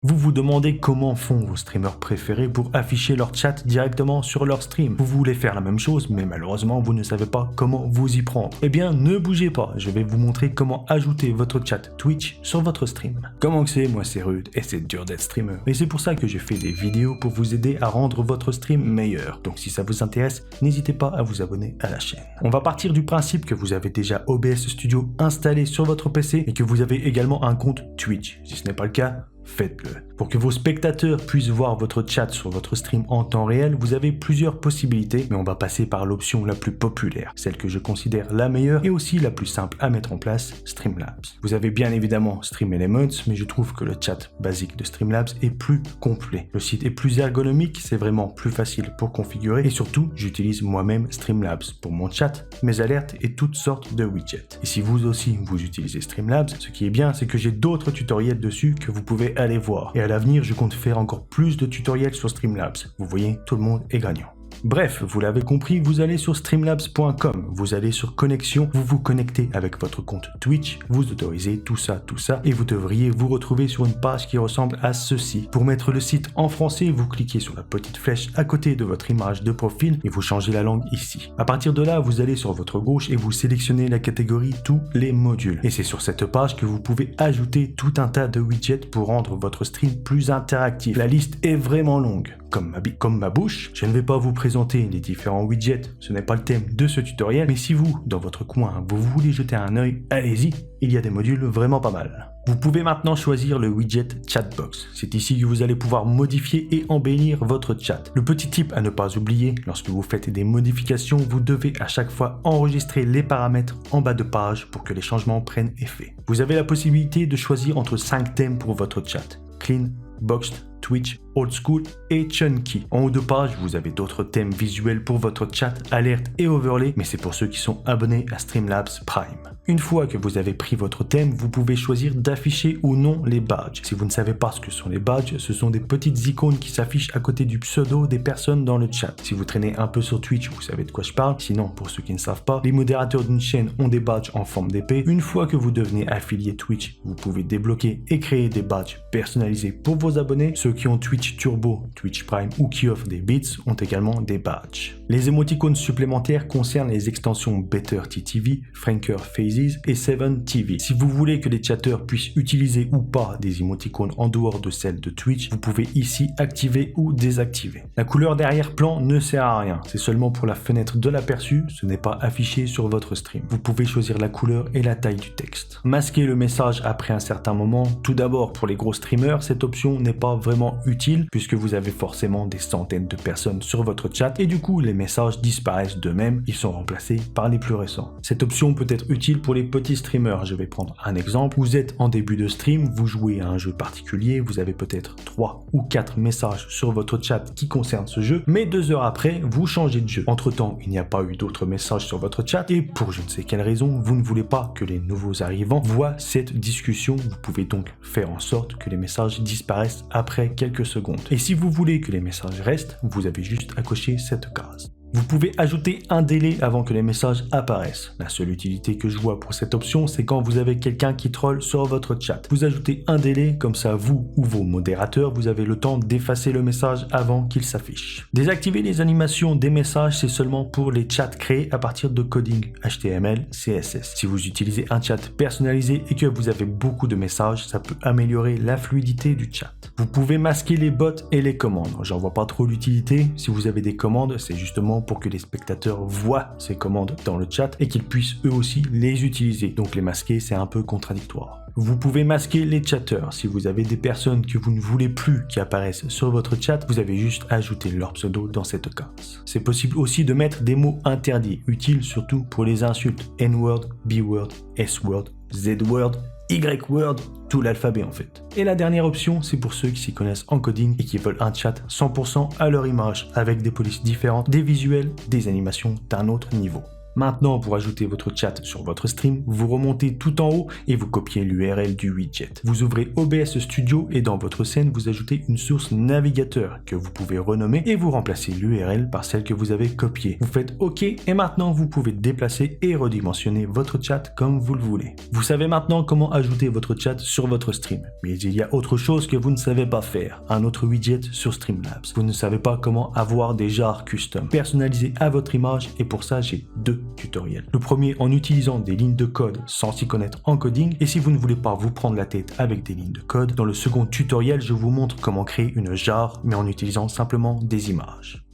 Vous vous demandez comment font vos streamers préférés pour afficher leur chat directement sur leur stream. Vous voulez faire la même chose, mais malheureusement vous ne savez pas comment vous y prendre. Eh bien, ne bougez pas, je vais vous montrer comment ajouter votre chat Twitch sur votre stream. Comment que c'est? Moi c'est rude et c'est dur d'être streamer. Et c'est pour ça que j'ai fait des vidéos pour vous aider à rendre votre stream meilleur. Donc si ça vous intéresse, n'hésitez pas à vous abonner à la chaîne. On va partir du principe que vous avez déjà OBS Studio installé sur votre PC et que vous avez également un compte Twitch. Si ce n'est pas le cas, faites-le. Pour que vos spectateurs puissent voir votre chat sur votre stream en temps réel, vous avez plusieurs possibilités, mais on va passer par l'option la plus populaire, celle que je considère la meilleure et aussi la plus simple à mettre en place, Streamlabs. Vous avez bien évidemment StreamElements, mais je trouve que le chat basique de Streamlabs est plus complet. Le site est plus ergonomique, c'est vraiment plus facile pour configurer et surtout, j'utilise moi-même Streamlabs pour mon chat, mes alertes et toutes sortes de widgets. Et si vous aussi vous utilisez Streamlabs, ce qui est bien, c'est que j'ai d'autres tutoriels dessus que vous pouvez aller voir. Et à l'avenir, je compte faire encore plus de tutoriels sur Streamlabs. Vous voyez, tout le monde est gagnant. Bref, vous l'avez compris, vous allez sur streamlabs.com, vous allez sur connexion, vous vous connectez avec votre compte Twitch, vous autorisez tout ça, et vous devriez vous retrouver sur une page qui ressemble à ceci. Pour mettre le site en français, vous cliquez sur la petite flèche à côté de votre image de profil et vous changez la langue ici. À partir de là, vous allez sur votre gauche et vous sélectionnez la catégorie tous les modules. Et c'est sur cette page que vous pouvez ajouter tout un tas de widgets pour rendre votre stream plus interactif. La liste est vraiment longue. Comme ma bouche, je ne vais pas vous présenter les différents widgets, ce n'est pas le thème de ce tutoriel, mais si vous, dans votre coin, vous voulez jeter un œil, allez-y, il y a des modules vraiment pas mal. Vous pouvez maintenant choisir le widget Chatbox. C'est ici que vous allez pouvoir modifier et embellir votre chat. Le petit tip à ne pas oublier, lorsque vous faites des modifications, vous devez à chaque fois enregistrer les paramètres en bas de page pour que les changements prennent effet. Vous avez la possibilité de choisir entre 5 thèmes pour votre chat. Clean, Boxed, Twitch, Old School et Chunky. En haut de page, vous avez d'autres thèmes visuels pour votre chat, alerte et overlay, mais c'est pour ceux qui sont abonnés à Streamlabs Prime. Une fois que vous avez pris votre thème, vous pouvez choisir d'afficher ou non les badges. Si vous ne savez pas ce que sont les badges, ce sont des petites icônes qui s'affichent à côté du pseudo des personnes dans le chat. Si vous traînez un peu sur Twitch, vous savez de quoi je parle. Sinon, pour ceux qui ne savent pas, les modérateurs d'une chaîne ont des badges en forme d'épée. Une fois que vous devenez affilié Twitch, vous pouvez débloquer et créer des badges personnalisés pour vos abonnés. Ceux qui ont Twitch Turbo, Twitch Prime ou qui offrent des bits ont également des badges. Les émoticônes supplémentaires concernent les extensions Better TTV, Franker Phases et 7TV. Si vous voulez que les chatteurs puissent utiliser ou pas des émoticônes en dehors de celles de Twitch, vous pouvez ici activer ou désactiver. La couleur d'arrière-plan ne sert à rien, c'est seulement pour la fenêtre de l'aperçu, ce n'est pas affiché sur votre stream. Vous pouvez choisir la couleur et la taille du texte. Masquer le message après un certain moment, tout d'abord pour les gros streamers, cette option n'est pas vraiment utile puisque vous avez forcément des centaines de personnes sur votre chat et du coup les messages disparaissent d'eux-mêmes, ils sont remplacés par les plus récents. Cette option peut être utile pour les petits streamers, je vais prendre un exemple. Vous êtes en début de stream, vous jouez à un jeu particulier, vous avez peut-être 3 ou 4 messages sur votre chat qui concernent ce jeu, mais 2 heures après, vous changez de jeu. Entre temps, il n'y a pas eu d'autres messages sur votre chat et pour je ne sais quelle raison, vous ne voulez pas que les nouveaux arrivants voient cette discussion. Vous pouvez donc faire en sorte que les messages disparaissent après quelques secondes. Et si vous voulez que les messages restent, vous avez juste à cocher cette case. Vous pouvez ajouter un délai avant que les messages apparaissent. La seule utilité que je vois pour cette option, c'est quand vous avez quelqu'un qui troll sur votre chat. Vous ajoutez un délai, comme ça vous ou vos modérateurs, vous avez le temps d'effacer le message avant qu'il s'affiche. Désactiver les animations des messages, c'est seulement pour les chats créés à partir de coding HTML, CSS. Si vous utilisez un chat personnalisé et que vous avez beaucoup de messages, ça peut améliorer la fluidité du chat. Vous pouvez masquer les bots et les commandes. J'en vois pas trop l'utilité. Si vous avez des commandes, c'est justement pour que les spectateurs voient ces commandes dans le chat et qu'ils puissent eux aussi les utiliser. Donc les masquer, c'est un peu contradictoire. Vous pouvez masquer les chatteurs. Si vous avez des personnes que vous ne voulez plus qui apparaissent sur votre chat, vous avez juste à ajouter leur pseudo dans cette case. C'est possible aussi de mettre des mots interdits, utiles surtout pour les insultes. N-word, B-word, S-word, Z-word, Y-word, tout l'alphabet en fait. Et la dernière option, c'est pour ceux qui s'y connaissent en coding et qui veulent un chat 100% à leur image, avec des polices différentes, des visuels, des animations d'un autre niveau. Maintenant, pour ajouter votre chat sur votre stream, vous remontez tout en haut et vous copiez l'URL du widget. Vous ouvrez OBS Studio et dans votre scène, vous ajoutez une source navigateur que vous pouvez renommer et vous remplacez l'URL par celle que vous avez copiée. Vous faites OK et maintenant vous pouvez déplacer et redimensionner votre chat comme vous le voulez. Vous savez maintenant comment ajouter votre chat sur votre stream, mais il y a autre chose que vous ne savez pas faire, un autre widget sur Streamlabs. Vous ne savez pas comment avoir des jars custom personnalisés à votre image et pour ça j'ai 2 tutoriels. Le premier en utilisant des lignes de code sans s'y connaître en coding et si vous ne voulez pas vous prendre la tête avec des lignes de code, dans le second tutoriel je vous montre comment créer une jar mais en utilisant simplement des images.